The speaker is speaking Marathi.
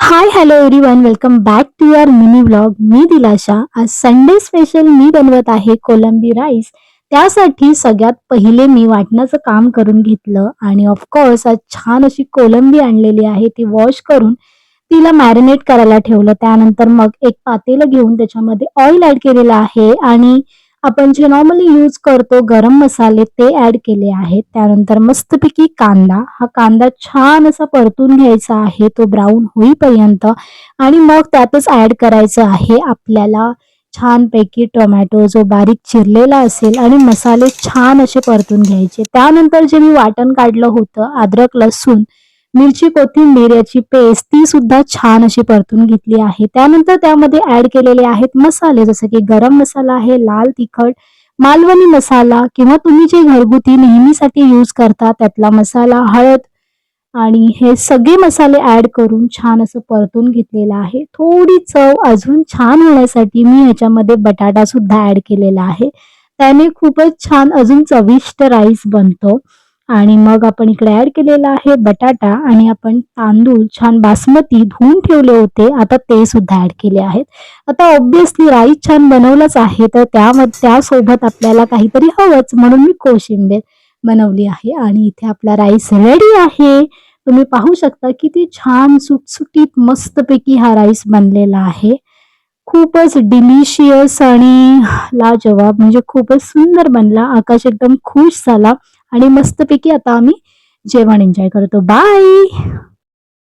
High hello everyone, welcome back to your mini vlog. मी दिलाशा. आज संडे स्पेशल मी बनवत आहे कोलंबी राईस. त्यासाठी सगळ्यात पहिले मी वाटणाचं काम करून घेतलं आणि ऑफकोर्स आज छान अशी कोलंबी आणलेली आहे, ती वॉश करून तिला मॅरिनेट करायला ठेवलं. त्यानंतर मग एक पातेलं घेऊन त्याच्यामध्ये ऑइल ॲड केलेलं आहे आणि आपण जे नॉर्मली यूज करतो गरम मसाले ते ॲड केले आहेत. त्यानंतर मस्तपैकी कांदा, हा कांदा छान असा परतून घ्यायचा आहे तो ब्राऊन होईपर्यंत आणि मग त्यातच ॲड करायचं आहे आपल्याला छानपैकी टोमॅटो जो बारीक चिरलेला असेल आणि मसाले छान असे परतून घ्यायचे. त्यानंतर जे मी वाटण काढलं होतं अद्रक, लसूण, मिरची, कोथिंबीर याची पेस्ट ती सुद्धा छान अशी परतून घेतली आहे. त्यानंतर त्यामध्ये ॲड केलेले आहेत मसाले जसं की गरम मसाला आहे, लाल तिखट, मालवणी मसाला किंवा तुम्ही जे घरगुती नेहमीसाठी यूज करता त्यातला मसाला, हळद आणि हे सगळे मसाले ॲड करून छान असं परतून घेतलेलं आहे. थोडी चव अजून छान होण्यासाठी मी ह्याच्यामध्ये बटाटा सुद्धा ॲड केलेला आहे. त्याने खूपच छान अजून चविष्ट राईस बनतो. आणि मग आपण इकडे ॲड केलेला आहे बटाटा आणि आपण तांदूळ छान बासमती धुवून ठेवले होते. आता ते सुद्धा ॲड केले आहेत. आता ऑब्व्हियसली राईस छान बनवलाच आहे, तर त्यासोबत आपल्याला काहीतरी हवंच म्हणून मी कोशिंबीर बनवली आहे आणि इथे आपला राईस रेडी आहे. तुम्ही पाहू शकता किती छान सुटसुटीत मस्तपैकी हा राईस बनलेला आहे. खूपच डिलिशियस आणि लाजवाब म्हणजे खूपच सुंदर बनला. आकाश एकदम खुश झाला आणि मस्तपैकी आता आम्ही जेवण एन्जॉय करतो. बाय.